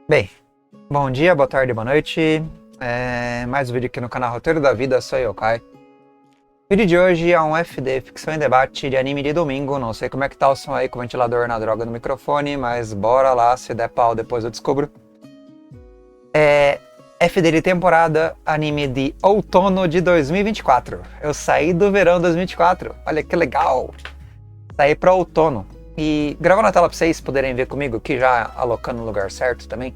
Bem, bom dia, boa tarde, boa noite. Mais um vídeo aqui no canal Roteiro da Vida, sou Yokai. O vídeo de hoje é um FD, ficção em debate de anime de domingo. Não sei como é que tá o som aí com o ventilador na droga no microfone, mas bora lá, se der pau depois eu descubro. FD de temporada, anime de outono de 2024. Eu saí do verão 2024, olha que legal. Saí pra outono. E gravando na tela pra vocês poderem ver comigo aqui, já alocando no lugar certo também.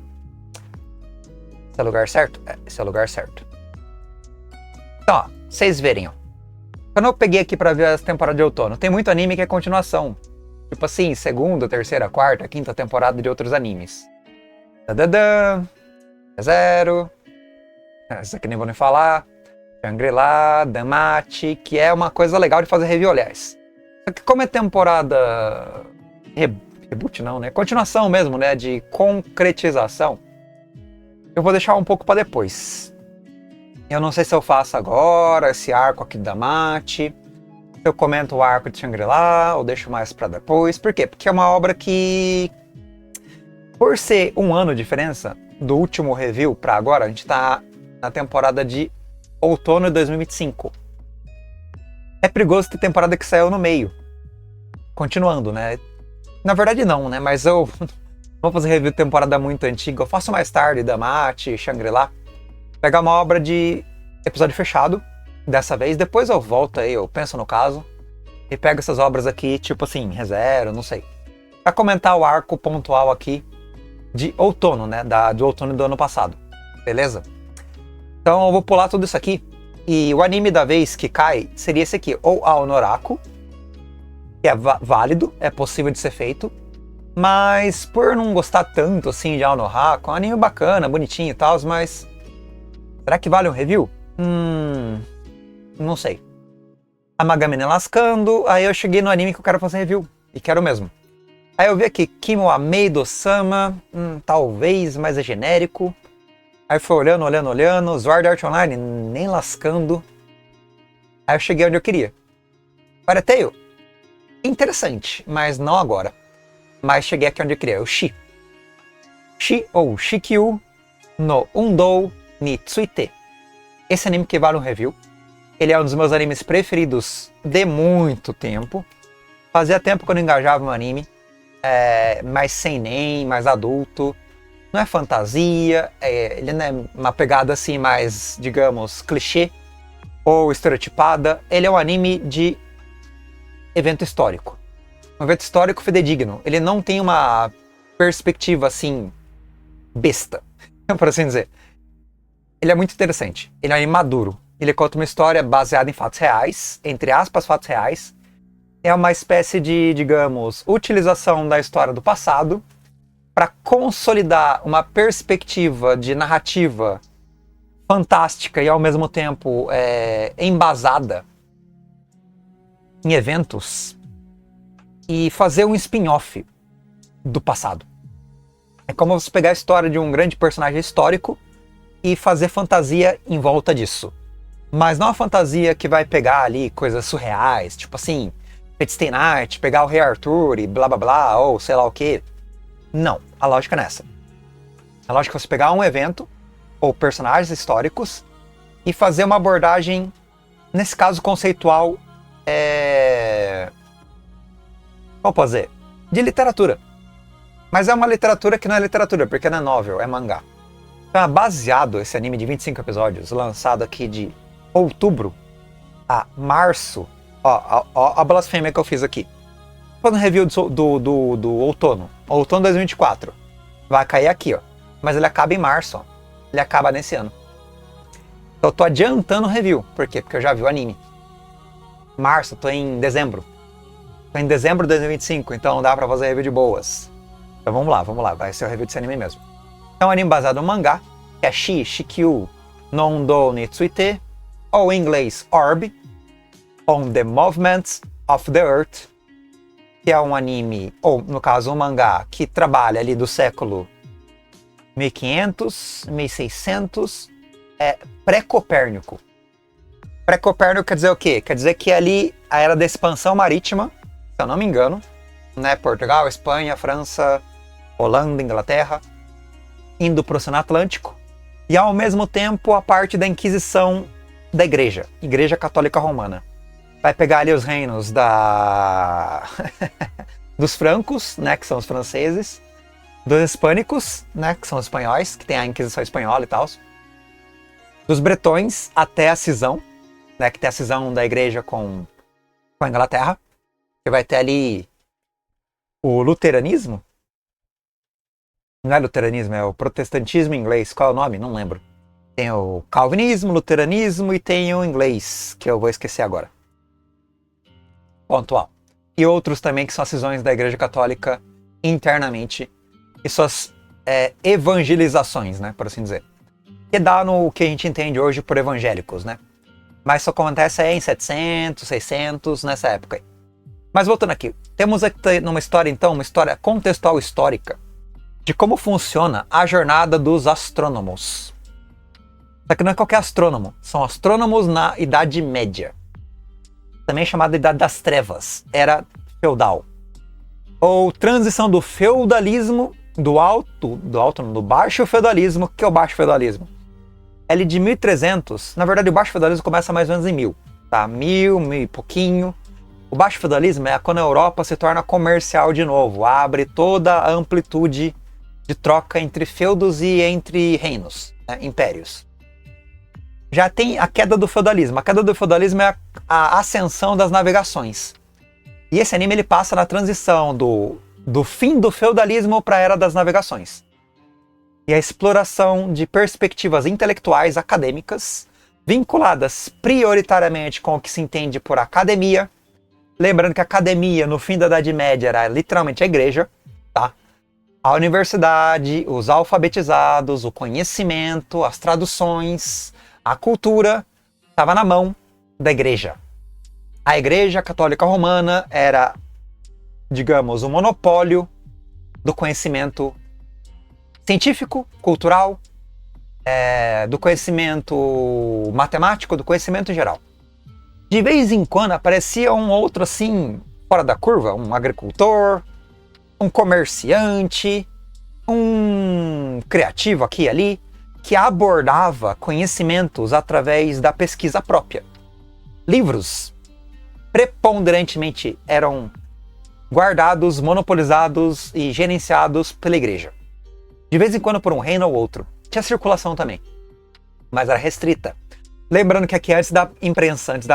Esse é o lugar certo? Esse é o lugar certo. Então, ó, vocês verem, ó. Quando eu peguei aqui pra ver as temporadas de outono, tem muito anime que é continuação. Tipo assim, segunda, terceira, quarta, quinta temporada de outros animes. Dadadã, Zero, essa aqui nem vou nem falar. Shangri-La, Danmachi, que é uma coisa legal de fazer review, aliás. Só que como é temporada... Reboot não, né? Continuação mesmo, né? De concretização. Eu vou deixar um pouco pra depois. Eu não sei se eu faço agora esse arco aqui da Danmachi. Se eu comento o arco de Shangri-La ou deixo mais pra depois. Por quê? Porque é uma obra que... Por ser um ano de diferença do último review pra agora, a gente tá na temporada de outono de 2025. É perigoso ter temporada que saiu no meio. Continuando, né? Na verdade não, né? Mas eu vou fazer review de temporada muito antiga. Eu faço mais tarde, Danmachi, Shangri-La. Pegar uma obra de episódio fechado, dessa vez. Depois eu volto aí, eu penso no caso. E pego essas obras aqui, tipo assim, ReZero, não sei. Pra comentar o arco pontual aqui de outono, né? Do outono do ano passado. Beleza? Então eu vou pular tudo isso aqui. E o anime da vez que cai seria esse aqui, ou Ao Noraku, que é válido, é possível de ser feito, mas por não gostar tanto assim de Ao Noraku, é um anime bacana, bonitinho e tal, mas será que vale um review? Não sei. A Magamine lascando, aí eu cheguei no anime que eu quero fazer review, e quero mesmo. Aí eu vi aqui, Kimi wa Maid-sama, talvez, mas é genérico. Aí foi olhando, Sword Art Online, nem lascando. Aí eu cheguei onde eu queria. Fairy Tail, interessante, mas não agora. Mas cheguei aqui onde eu queria, o Shi. Shi ou Shikyu no Undou ni Tsuite. Esse anime que vale um review. Ele é um dos meus animes preferidos de muito tempo. Fazia tempo que eu não engajava no anime. Mais seinen, mais adulto. Não é fantasia, ele não é uma pegada assim mais, digamos, clichê ou estereotipada. Ele é um anime de evento histórico. Um evento histórico fidedigno. Ele não tem uma perspectiva assim, besta, por assim dizer. Ele é muito interessante. Ele é um anime maduro. Ele conta uma história baseada em fatos reais, entre aspas, fatos reais. É uma espécie de, digamos, utilização da história do passado para consolidar uma perspectiva de narrativa fantástica e ao mesmo tempo embasada em eventos e fazer um spin-off do passado. É como você pegar a história de um grande personagem histórico e fazer fantasia em volta disso. Mas não a fantasia que vai pegar ali coisas surreais, tipo assim, Fate Stay Night, pegar o Rei Arthur e blá blá blá, ou sei lá o que. Não, a lógica é nessa. A lógica é você pegar um evento, ou personagens históricos, e fazer uma abordagem, nesse caso conceitual, como posso dizer? De literatura. Mas é uma literatura que não é literatura, porque não é novel, é mangá. Então é baseado esse anime de 25 episódios, lançado aqui de outubro a março. Ó, a blasfêmia que eu fiz aqui. Fazendo review do outono. Outono 2024. Vai cair aqui, ó. Mas ele acaba em março, ó. Ele acaba nesse ano. Então eu tô adiantando o review. Por quê? Porque eu já vi o anime. Março, tô em dezembro. Tô em dezembro de 2025, então dá pra fazer review de boas. Então vamos lá. Vai ser o review desse anime mesmo. É um anime baseado no mangá, que é Shikyu no Undou ni Tsuite, ou em inglês Orb, on the Movements of the Earth, que é um anime, ou no caso um mangá, que trabalha ali do século 1500, 1600, pré-Copérnico. Pré-Copérnico quer dizer o quê? Quer dizer que ali a era da expansão marítima, se eu não me engano, né? Portugal, Espanha, França, Holanda, Inglaterra. indo para o Oceano Atlântico, e ao mesmo tempo a parte da Inquisição da Igreja Católica Romana. Vai pegar ali os reinos dos francos, né, que são os franceses, dos hispânicos, né, que são os espanhóis, que tem a Inquisição espanhola e tal, dos bretões até a cisão, né, que tem a cisão da igreja com a Inglaterra, que vai ter ali o luteranismo. Não é luteranismo, é o protestantismo em inglês. Qual é o nome? Não lembro. Tem o calvinismo, luteranismo e tem o inglês, que eu vou esquecer agora. Pontual. E outros também que são as cisões da Igreja Católica internamente e suas evangelizações, né, por assim dizer. Que dá no que a gente entende hoje por evangélicos, né? Mas isso acontece em 700, 600, nessa época aí. Mas voltando aqui, temos aqui numa história então, uma história contextual histórica de como funciona a jornada dos astrônomos. Só que não é qualquer astrônomo, são astrônomos na Idade Média. Também chamada Idade das Trevas, era feudal. Ou transição do feudalismo, do baixo feudalismo. O que é o baixo feudalismo? Ele de 1300, na verdade o baixo feudalismo começa mais ou menos em 1000, tá? 1000 e pouquinho. O baixo feudalismo é quando a Europa se torna comercial de novo, abre toda a amplitude de troca entre feudos e entre reinos, né? Impérios. Já tem a queda do feudalismo. A queda do feudalismo é a ascensão das navegações. E esse anime ele passa na transição do fim do feudalismo para a era das navegações. E a exploração de perspectivas intelectuais acadêmicas, vinculadas prioritariamente com o que se entende por academia. Lembrando que a academia, no fim da Idade Média, era literalmente a igreja, tá? A universidade, os alfabetizados, o conhecimento, as traduções, a cultura, estava na mão da igreja. A Igreja Católica Romana era, digamos, o monopólio do conhecimento científico, cultural, do conhecimento matemático, do conhecimento em geral. De vez em quando aparecia um outro assim, fora da curva, um agricultor, um comerciante, um criativo aqui e ali, que abordava conhecimentos através da pesquisa própria. Livros preponderantemente eram guardados, monopolizados e gerenciados pela igreja. De vez em quando por um reino ou outro. Tinha circulação também, mas era restrita. Lembrando que aqui antes da imprensa, antes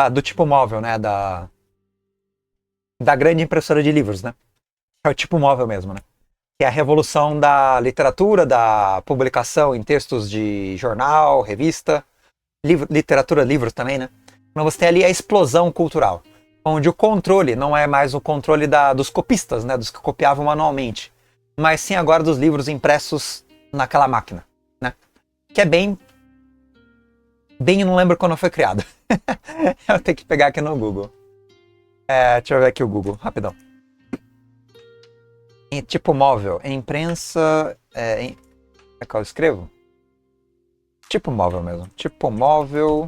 do tipo móvel, né? Da grande impressora de livros, né? É o tipo móvel mesmo, né? Que é a revolução da literatura, da publicação em textos de jornal, revista, literatura, livros também, né? Então você tem ali a explosão cultural, onde o controle não é mais o controle dos copistas, né? Dos que copiavam manualmente, mas sim agora dos livros impressos naquela máquina, né? Que é bem não lembro quando foi criado. Eu tenho que pegar aqui no Google. Deixa eu ver aqui o Google, rapidão. Em tipo móvel, imprensa... é que eu escrevo? Tipo móvel mesmo. Tipo móvel...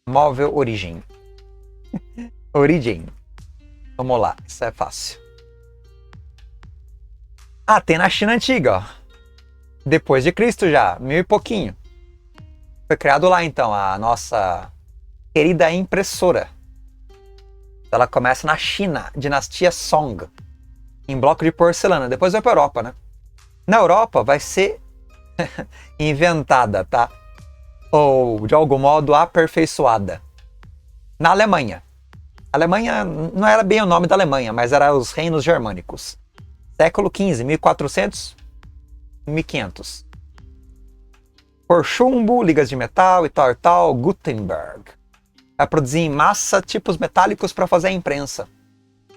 Móvel origem. Origem. Vamos lá, isso é fácil. Tem na China antiga, ó. Depois de Cristo já, 1000 e pouquinho. Foi criado lá então a nossa querida impressora. Ela começa na China, dinastia Song, em bloco de porcelana. Depois vai para a Europa, né? Na Europa vai ser inventada, tá? Ou de algum modo aperfeiçoada. Na Alemanha. A Alemanha não era bem o nome da Alemanha, mas era os reinos germânicos. Século XV, 1400, 1500. Por chumbo, ligas de metal e tal, Gutenberg. Vai produzir em massa tipos metálicos para fazer a imprensa.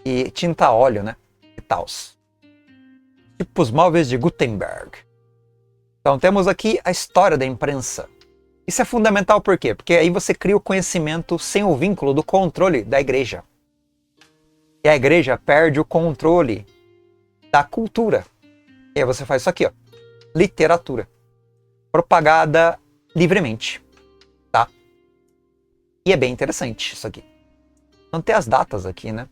E tinta a óleo, né? E tal. Tipos móveis de Gutenberg. Então temos aqui a história da imprensa. Isso é fundamental por quê? Porque aí você cria o conhecimento sem o vínculo do controle da igreja. E a igreja perde o controle da cultura. E aí você faz isso aqui, ó. Literatura. Propagada livremente. Tá? E é bem interessante isso aqui. Não tem as datas aqui, né?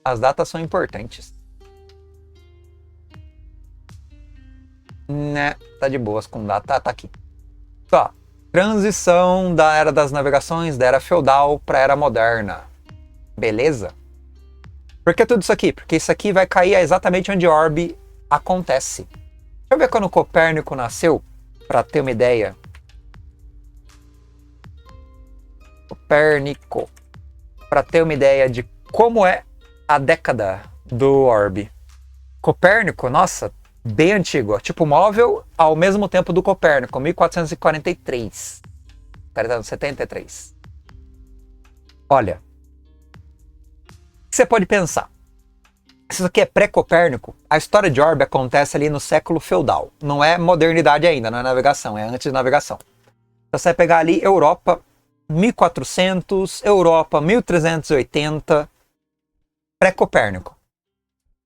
As datas são importantes. Né, tá de boas com data, tá aqui. Ó, transição da era das navegações, da era feudal para era moderna. Beleza? Por que tudo isso aqui? Porque isso aqui vai cair exatamente onde Orbe acontece. Deixa eu ver quando Copérnico nasceu, para ter uma ideia. Copérnico. Para ter uma ideia de como é a década do Orbe. Copérnico, nossa, bem antigo. Tipo móvel ao mesmo tempo do Copérnico, 1443. O cara tá no 73. Olha. O que você pode pensar? Se isso aqui é pré-Copérnico, a história de Orbe acontece ali no século feudal. Não é modernidade ainda, não é navegação, é antes de navegação. Então você vai pegar ali Europa 1400, Europa 1380, pré-Copérnico.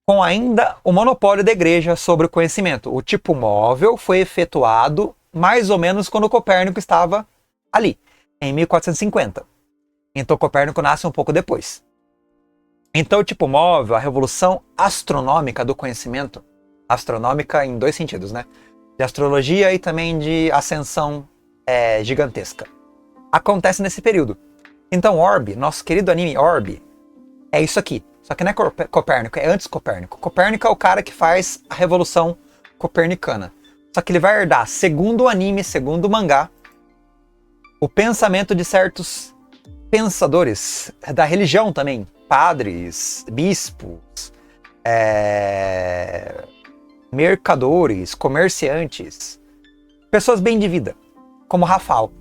Com ainda o monopólio da igreja sobre o conhecimento. O tipo móvel foi efetuado mais ou menos quando Copérnico estava ali, em 1450. Então Copérnico nasce um pouco depois. Então o tipo móvel, a revolução astronômica do conhecimento, astronômica em dois sentidos, né? De astrologia e também de ascensão gigantesca, acontece nesse período. Então Orbe, nosso querido anime Orbe, é isso aqui. Só que não é Copérnico, é antes Copérnico. Copérnico é o cara que faz a revolução copernicana. Só que ele vai herdar, segundo o anime, segundo o mangá, o pensamento de certos pensadores da religião também. Padres, bispos, mercadores, comerciantes, pessoas bem de vida, como Rafael.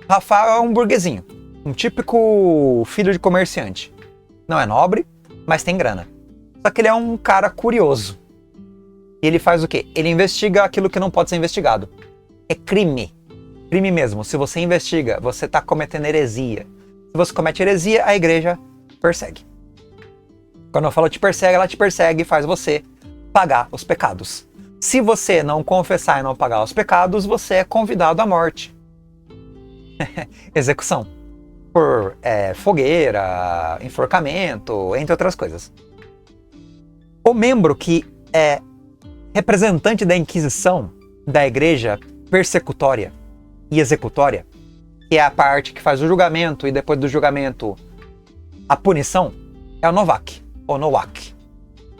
Rafael é um burguesinho, um típico filho de comerciante. Não é nobre, mas tem grana. Só que ele é um cara curioso. E ele faz o quê? Ele investiga aquilo que não pode ser investigado. É crime. Crime mesmo. Se você investiga, você está cometendo heresia. Se você comete heresia, a igreja persegue. Quando eu falo te persegue, ela te persegue e faz você pagar os pecados. Se você não confessar e não pagar os pecados, você é convidado à morte. Execução. Por fogueira, enforcamento, entre outras coisas. O membro que é representante da Inquisição, da igreja persecutória e executória, que é a parte que faz o julgamento e depois do julgamento a punição, é o Novak, ou Nowak.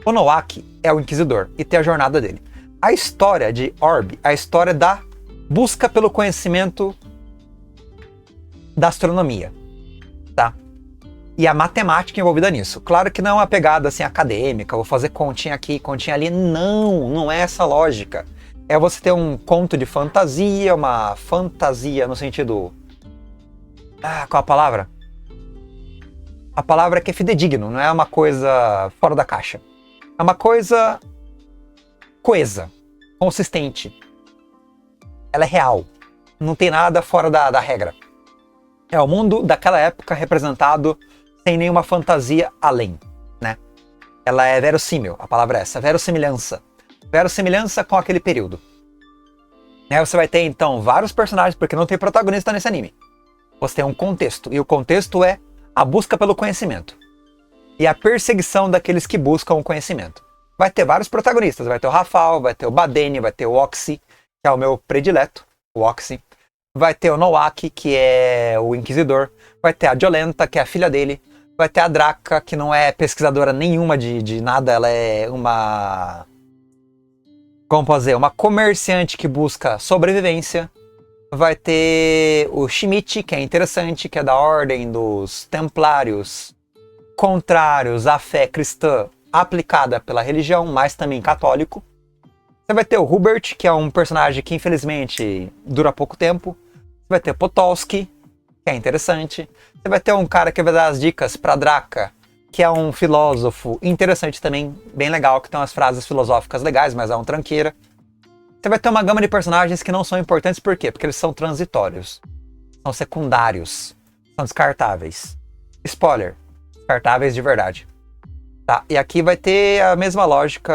O Nowak é o Inquisidor e tem a jornada dele. A história de Orbe, a história da busca pelo conhecimento da astronomia, tá? E a matemática envolvida nisso. Claro que não é uma pegada assim acadêmica, vou fazer continha aqui, continha ali. Não é essa lógica. É você ter um conto de fantasia, uma fantasia no sentido... qual a palavra? A palavra é que é fidedigno, não é uma coisa fora da caixa. É uma coisa coesa, consistente. Ela é real. Não tem nada fora da regra. É o mundo daquela época representado sem nenhuma fantasia além, né? Ela é verossímil, a palavra é essa, verossimilhança. Verossimilhança com aquele período. Você vai ter então vários personagens, porque não tem protagonista nesse anime. Você tem um contexto, e o contexto é a busca pelo conhecimento. E a perseguição daqueles que buscam o conhecimento. Vai ter vários protagonistas, vai ter o Rafael, vai ter o Badene, vai ter o Oxy, que é o meu predileto, o Oxy. Vai ter o Nowak, que é o Inquisidor. Vai ter a Jolenta, que é a filha dele. Vai ter a Draca, que não é pesquisadora nenhuma de nada. Ela é uma... como posso dizer? Uma comerciante que busca sobrevivência. Vai ter o Schmidt, que é interessante, que é da ordem dos templários contrários à fé cristã aplicada pela religião, mas também católico. Você vai ter o Hubert, que é um personagem que infelizmente dura pouco tempo. Você vai ter o Potolsky, que é interessante. Você vai ter um cara que vai dar as dicas para Draca, que é um filósofo interessante também, bem legal, que tem umas frases filosóficas legais, mas é um tranqueira. Você vai ter uma gama de personagens que não são importantes, por quê? Porque eles são transitórios, são secundários, são descartáveis. Spoiler, descartáveis de verdade. Tá? E aqui vai ter a mesma lógica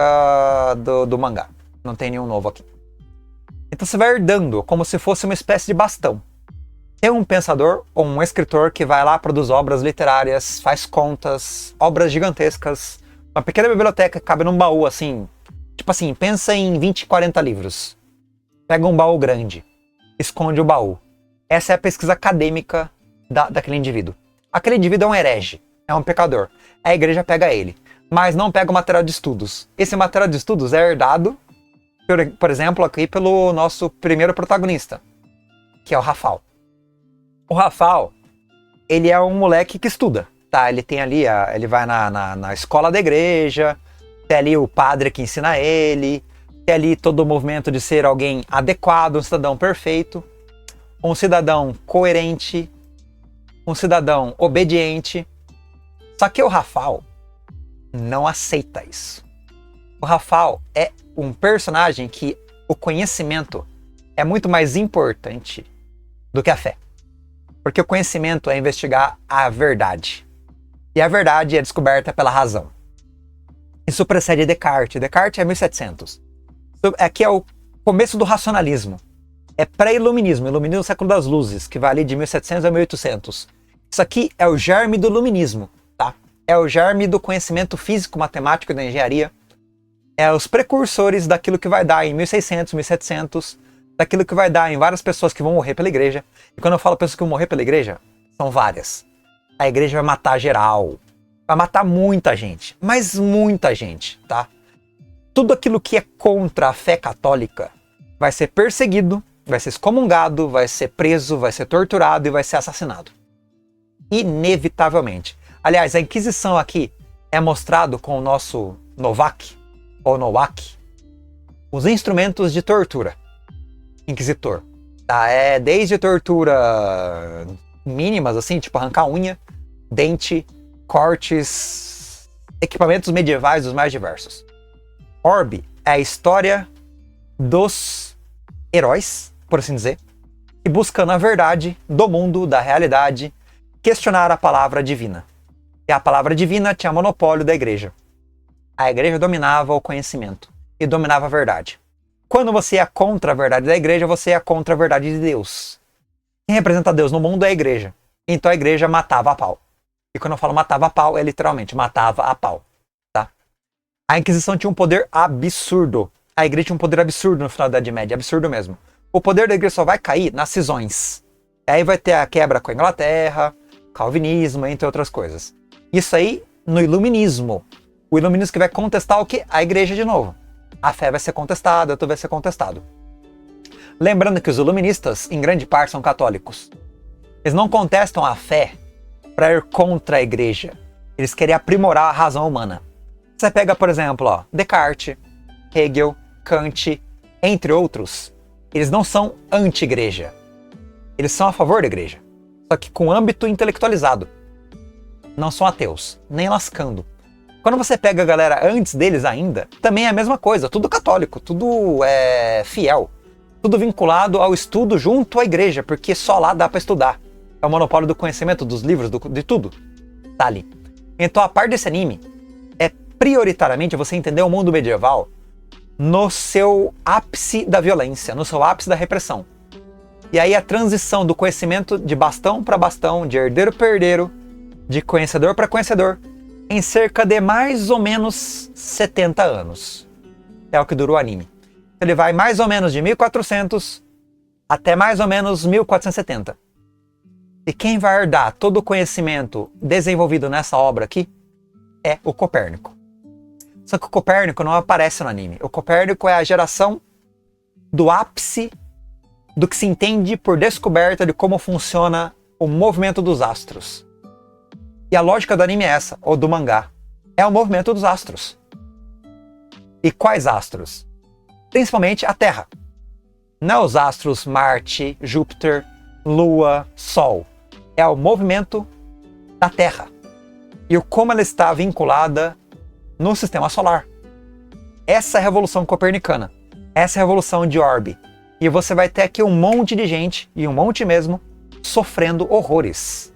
do mangá. Não tem nenhum novo aqui. Então você vai herdando como se fosse uma espécie de bastão. Tem um pensador ou um escritor que vai lá, produz obras literárias, faz contas, obras gigantescas. Uma pequena biblioteca que cabe num baú, assim. Tipo assim, pensa em 20, 40 livros. pega um baú grande, esconde o baú. Essa é a pesquisa acadêmica daquele indivíduo. Aquele indivíduo é um herege, é um pecador. A igreja pega ele, mas não pega o material de estudos. Esse material de estudos é herdado, por exemplo, aqui pelo nosso primeiro protagonista, que é o Rafal. O Rafal, ele é um moleque que estuda, tá? Ele tem ali, ele vai na escola da igreja, tem ali o padre que ensina ele, tem ali todo o movimento de ser alguém adequado, um cidadão perfeito, um cidadão coerente, um cidadão obediente. Só que o Rafal não aceita isso. O Rafal é um personagem que o conhecimento é muito mais importante do que a fé. Porque o conhecimento é investigar a verdade. E a verdade é descoberta pela razão. Isso precede Descartes. Descartes é 1700. Aqui é o começo do racionalismo. É pré-iluminismo, iluminismo do século das luzes, que vai ali de 1700 a 1800. Isso aqui é o germe do iluminismo, tá? É o germe do conhecimento físico, matemático e da engenharia. É os precursores daquilo que vai dar em 1600, 1700, daquilo que vai dar em várias pessoas que vão morrer pela igreja. E quando eu falo pessoas que vão morrer pela igreja, são várias. A igreja vai matar geral. Vai matar muita gente, mas muita gente, tá? Tudo aquilo que é contra a fé católica vai ser perseguido, vai ser excomungado, vai ser preso, vai ser torturado e vai ser assassinado. Inevitavelmente. Aliás, a Inquisição aqui é mostrado com o nosso Novak, ou Nowak, os instrumentos de tortura. Inquisitor. Tá? É desde tortura mínimas, assim, tipo arrancar unha, dente, cortes, equipamentos medievais dos mais diversos. Orbe é a história dos heróis, por assim dizer, e buscando a verdade do mundo, da realidade, questionar a palavra divina. E a palavra divina tinha monopólio da igreja. A igreja dominava o conhecimento e dominava a verdade. Quando você ia contra a verdade da igreja, você ia contra a verdade de Deus. Quem representa Deus no mundo é a igreja. Então a igreja matava a pau. E quando eu falo matava a pau, é literalmente matava a pau. Tá? A Inquisição tinha um poder absurdo. A igreja tinha um poder absurdo no final da Idade Média, absurdo mesmo. O poder da igreja só vai cair nas cisões. Aí vai ter a quebra com a Inglaterra, calvinismo, entre outras coisas. Isso aí no iluminismo. O iluminismo que vai contestar o quê? A igreja de novo. A fé vai ser contestada, tudo vai ser contestado. Lembrando que os iluministas, em grande parte, são católicos. Eles não contestam a fé para ir contra a igreja. Eles querem aprimorar a razão humana. Você pega, por exemplo, Descartes, Hegel, Kant, entre outros. Eles não são anti-igreja. Eles são a favor da igreja. Só que com âmbito intelectualizado. Não são ateus, nem lascando. Quando você pega a galera antes deles ainda, também é a mesma coisa. Tudo católico, tudo fiel. Tudo vinculado ao estudo junto à igreja, porque só lá dá para estudar. É o monopólio do conhecimento, dos livros, de tudo. Tá ali. Então a parte desse anime é prioritariamente você entender o mundo medieval no seu ápice da violência, no seu ápice da repressão. E aí a transição do conhecimento de bastão para bastão, de herdeiro para herdeiro, de conhecedor para conhecedor, em cerca de mais ou menos 70 anos. É o que dura o anime. Ele vai mais ou menos de 1400 até mais ou menos 1470. E quem vai herdar todo o conhecimento desenvolvido nessa obra aqui é o Copérnico. Só que o Copérnico não aparece no anime. O Copérnico é a geração do ápice do que se entende por descoberta de como funciona o movimento dos astros. E a lógica do anime é essa, ou do mangá. É o movimento dos astros. E quais astros? Principalmente a Terra. Não os astros Marte, Júpiter, Lua, Sol. É o movimento da Terra. E o como ela está vinculada no sistema solar. Essa é a revolução copernicana. Essa é a revolução de Orbe. E você vai ter aqui um monte de gente, e um monte mesmo, sofrendo horrores.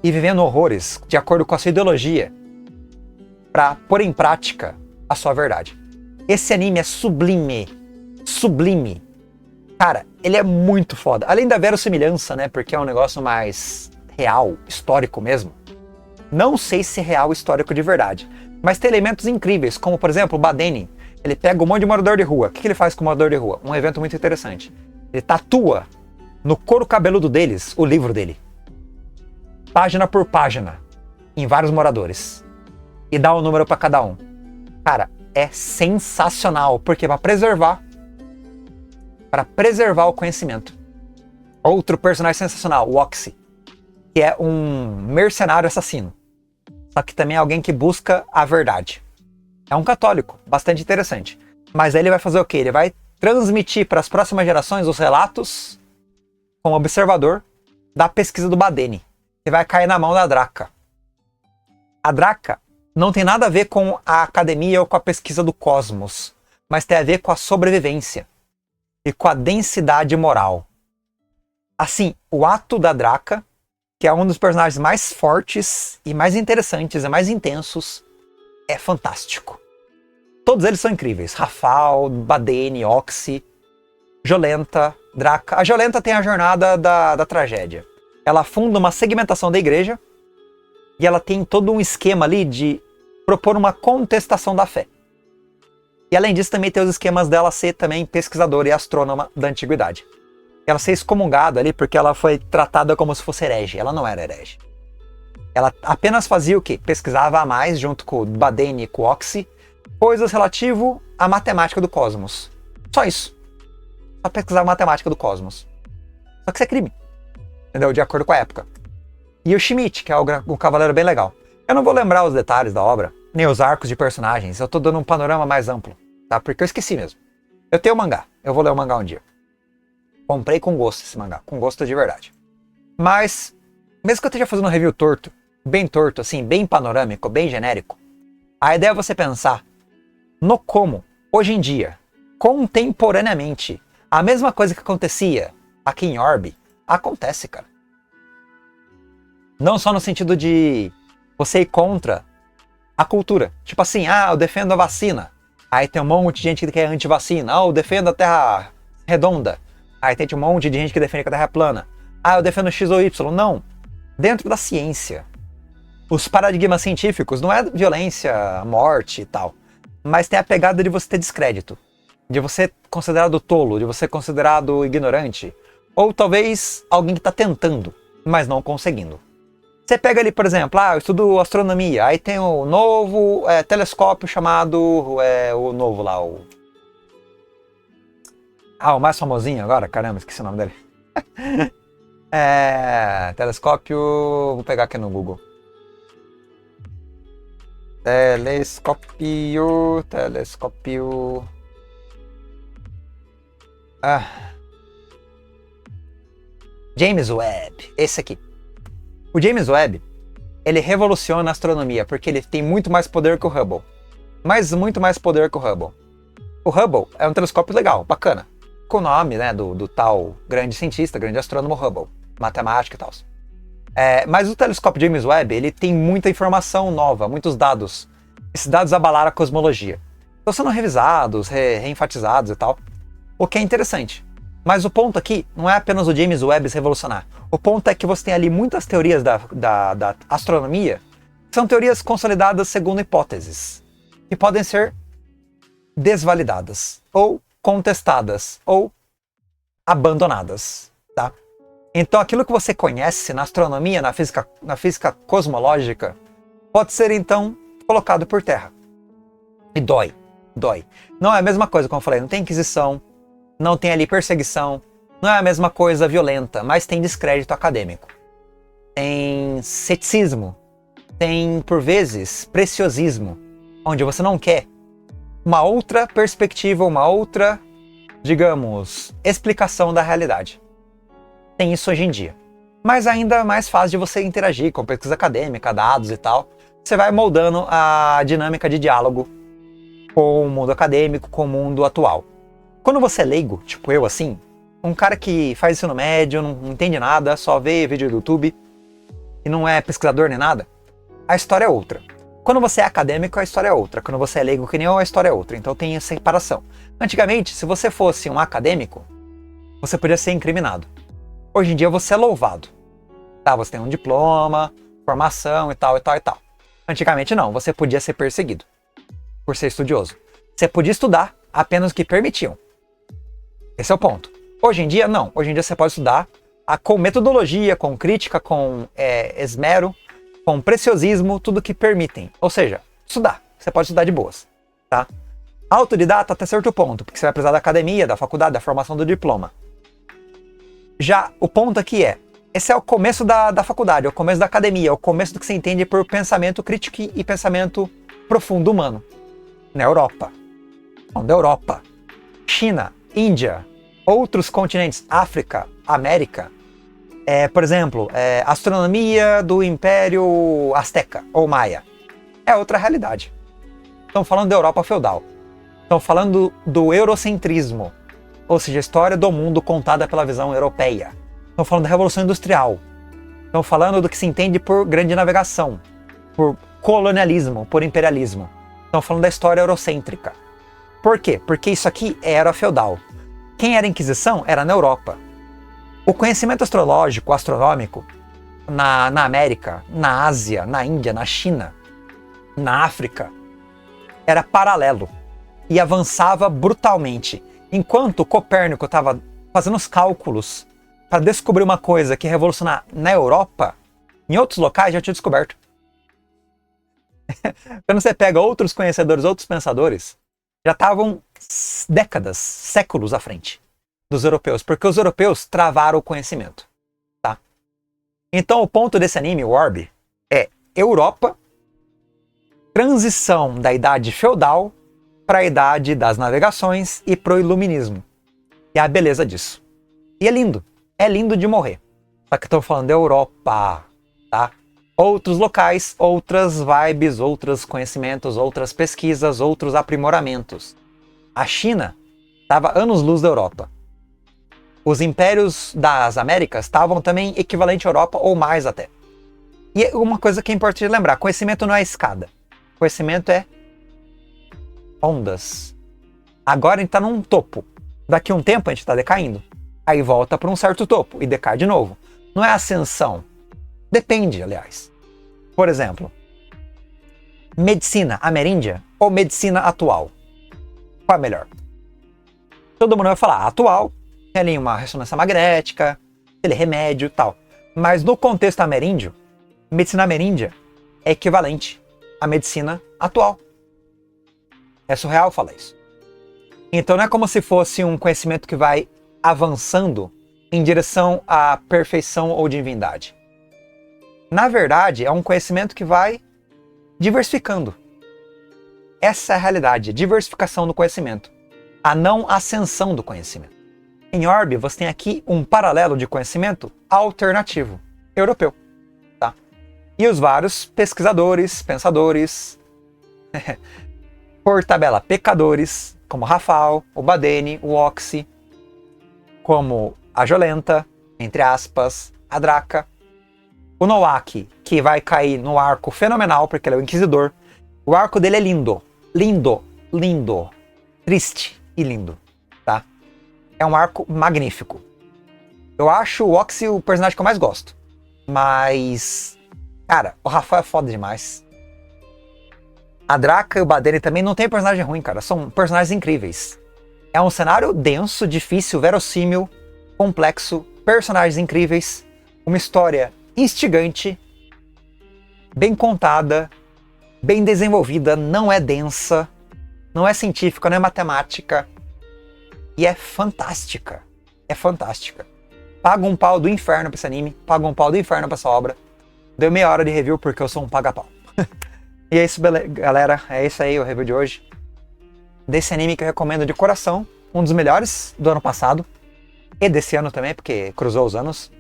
E vivendo horrores de acordo com a sua ideologia para pôr em prática a sua verdade. Esse anime é sublime. Sublime. Cara, ele é muito foda. Além da verossimilhança, né? Porque é um negócio mais real, histórico mesmo. Não sei se é real histórico de verdade. Mas tem elementos incríveis, como por exemplo o Badenin, Ele pega um monte de morador de rua. O que ele faz com o morador de rua? Um evento muito interessante. Ele tatua no couro cabeludo deles o livro dele. Página por página. Em vários moradores. E dá um número para cada um. Cara, é sensacional. Porque para preservar o conhecimento. Outro personagem sensacional, o Oxy. Que é um mercenário assassino. Só que também é alguém que busca a verdade. É um católico, bastante interessante. Mas aí ele vai fazer o quê? Ele vai transmitir para as próximas gerações os relatos como observador da pesquisa do Badeni. Que vai cair na mão da Draca. A Draca não tem nada a ver com a academia ou com a pesquisa do cosmos, mas tem a ver com a sobrevivência e com a densidade moral. Assim, o ato da Draca, que é um dos personagens mais fortes e mais interessantes e mais intensos, é fantástico. Todos eles são incríveis. Rafal, Badeni, Oxy, Jolenta, Draca. A Jolenta tem a jornada da tragédia. Ela funda uma segmentação da igreja e ela tem todo um esquema ali de propor uma contestação da fé. E além disso também tem os esquemas dela ser também pesquisadora e astrônoma da antiguidade. Ela ser excomungada ali porque ela foi tratada como se fosse herege. Ela não era herege. Ela apenas fazia o quê? Pesquisava a mais, junto com o Badeni e com o Oxy, coisas relativo à matemática do cosmos. Só isso. Só pesquisar a matemática do cosmos. Só que isso é crime. Entendeu? De acordo com a época. E o Schmidt, que é um cavaleiro bem legal. Eu não vou lembrar os detalhes da obra, nem os arcos de personagens. Eu tô dando um panorama mais amplo, tá? Porque eu esqueci mesmo. Eu tenho o mangá. Eu vou ler o mangá um dia. Comprei com gosto esse mangá. Com gosto de verdade. Mas, mesmo que eu esteja fazendo um review torto, bem torto, assim, bem panorâmico, bem genérico, a ideia é você pensar no como, hoje em dia, contemporaneamente, a mesma coisa que acontecia aqui em Orbe, acontece, cara. Não só no sentido de você ir contra a cultura. Tipo assim, eu defendo a vacina. Aí tem um monte de gente que é anti-vacina. Eu defendo a Terra redonda. Aí tem um monte de gente que defende que a Terra é plana. Eu defendo X ou Y. Não. Dentro da ciência. Os paradigmas científicos não é violência, morte e tal. Mas tem a pegada de você ter descrédito. De você ser considerado tolo, de você ser considerado ignorante. Ou talvez alguém que está tentando, mas não conseguindo. Você pega ali, por exemplo, eu estudo astronomia, aí tem o novo telescópio chamado, o novo lá, o mais famosinho agora, caramba, esqueci o nome dele. Telescópio, vou pegar aqui no Google. Telescópio. James Webb, esse aqui. O James Webb, ele revoluciona a astronomia, porque ele tem muito mais poder que o Hubble. Mas muito mais poder que o Hubble. O Hubble é um telescópio legal, bacana. Com o nome, né, do tal grande cientista, grande astrônomo Hubble. Matemática e tal. Mas o telescópio James Webb, ele tem muita informação nova, muitos dados. Esses dados abalaram a cosmologia. Estão sendo revisados, reenfatizados e tal. O que é interessante. Mas o ponto aqui não é apenas o James Webb se revolucionar. O ponto é que você tem ali muitas teorias da astronomia que são teorias consolidadas segundo hipóteses, que podem ser desvalidadas, ou contestadas, ou abandonadas. Tá? Então aquilo que você conhece na astronomia, na física cosmológica, pode ser então colocado por terra. E dói. Não é a mesma coisa, como eu falei, não tem inquisição, não tem ali perseguição, não é a mesma coisa violenta, mas tem descrédito acadêmico. Tem ceticismo, tem, por vezes, preciosismo, onde você não quer uma outra perspectiva, uma outra, digamos, explicação da realidade. Tem isso hoje em dia. Mas ainda é mais fácil de você interagir com pesquisa acadêmica, dados e tal. Você vai moldando a dinâmica de diálogo com o mundo acadêmico, com o mundo atual. Quando você é leigo, tipo eu assim, um cara que faz ensino médio, não entende nada, só vê vídeo do YouTube e não é pesquisador nem nada, a história é outra. Quando você é acadêmico, a história é outra. Quando você é leigo que nem eu, a história é outra. Então tem essa separação. Antigamente, se você fosse um acadêmico, você podia ser incriminado. Hoje em dia você é louvado. Tá, você tem um diploma, formação e tal. Antigamente não, você podia ser perseguido por ser estudioso. Você podia estudar apenas o que permitiam. Esse é o ponto. Hoje em dia, não. Hoje em dia você pode estudar com metodologia, com crítica, com esmero, com preciosismo, tudo que permitem. Ou seja, estudar. Você pode estudar de boas, tá? Autodidata até certo ponto, porque você vai precisar da academia, da faculdade, da formação do diploma. Já o ponto aqui esse é o começo da faculdade, é o começo da academia, é o começo do que você entende por pensamento crítico e pensamento profundo humano. Na Europa. Não, da Europa. China, Índia, outros continentes, África, América. Por exemplo, astronomia do Império Azteca ou Maia. É outra realidade. Estão falando da Europa feudal. Estão falando do eurocentrismo, ou seja, a história do mundo contada pela visão europeia. Estão falando da Revolução Industrial. Estão falando do que se entende por grande navegação, por colonialismo, por imperialismo. Estão falando da história eurocêntrica. Por quê? Porque isso aqui era feudal. Quem era a Inquisição era na Europa. O conhecimento astrológico, astronômico, na América, na Ásia, na Índia, na China, na África, era paralelo e avançava brutalmente. Enquanto Copérnico estava fazendo os cálculos para descobrir uma coisa que ia revolucionar na Europa, em outros locais já tinha descoberto. Quando você pega outros conhecedores, outros pensadores, já estavam décadas, séculos à frente dos europeus, porque os europeus travaram o conhecimento, tá? Então o ponto desse anime, o Orb, é Europa, transição da idade feudal para a idade das navegações e pro iluminismo. E a beleza disso. E é lindo de morrer. Só que eu tô falando da Europa, tá? Outros locais, outras vibes, outros conhecimentos, outras pesquisas, outros aprimoramentos. A China estava anos-luz da Europa. Os impérios das Américas estavam também equivalente à Europa ou mais até. E uma coisa que é importante lembrar, conhecimento não é escada. Conhecimento é ondas. Agora a gente está num topo. Daqui a um tempo a gente está decaindo. Aí volta para um certo topo e decai de novo. Não é ascensão. Depende, aliás. Por exemplo, medicina ameríndia ou medicina atual? Qual é melhor? Todo mundo vai falar atual, tem ali uma ressonância magnética, aquele remédio e tal. Mas no contexto ameríndio, medicina ameríndia é equivalente à medicina atual. É surreal falar isso. Então não é como se fosse um conhecimento que vai avançando em direção à perfeição ou divindade. Na verdade, é um conhecimento que vai diversificando. Essa é a realidade, a diversificação do conhecimento. A não ascensão do conhecimento. Em Orb, você tem aqui um paralelo de conhecimento alternativo, europeu. Tá? E os vários pesquisadores, pensadores, por tabela pecadores, como Rafal, o Badeni, o Oxy, como a Jolenta, entre aspas, a Draca, o Nowak, que vai cair no arco fenomenal, porque ele é o Inquisidor. O arco dele é lindo, lindo, lindo, triste e lindo, tá? É um arco magnífico. Eu acho o Oxy o personagem que eu mais gosto, mas, cara, o Rafal é foda demais. A Draca e o Badeni também não tem personagem ruim, cara, são personagens incríveis. É um cenário denso, difícil, verossímil, complexo, personagens incríveis, uma história instigante, bem contada, bem desenvolvida, não é densa, não é científica, não é matemática, e é fantástica. É fantástica. Paga um pau do inferno pra esse anime, paga um pau do inferno pra essa obra. Deu meia hora de review porque eu sou um paga-pau. E é isso, galera, é isso aí o review de hoje. Desse anime que eu recomendo de coração, um dos melhores do ano passado, e desse ano também, porque cruzou os anos.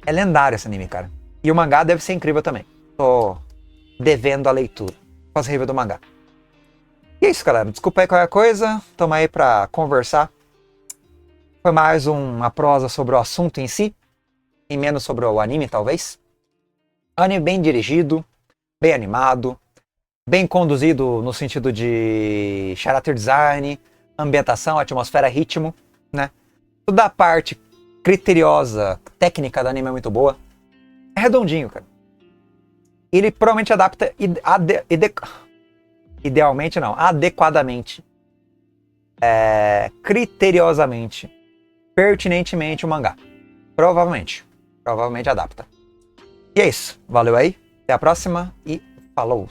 É lendário esse anime, cara. E o mangá deve ser incrível também. Tô devendo a leitura. Faço review do mangá. E é isso, galera. Desculpa aí qualquer coisa. Tamo aí pra conversar. Foi mais uma prosa sobre o assunto em si. E menos sobre o anime, talvez. Anime bem dirigido. Bem animado. Bem conduzido no sentido de character design, ambientação, atmosfera, ritmo, né? Toda a parte criteriosa, técnica do anime é muito boa. É redondinho, cara. Ele provavelmente adapta Idealmente não, adequadamente, criteriosamente, pertinentemente o mangá. Provavelmente adapta. E é isso, valeu aí, até a próxima e falou!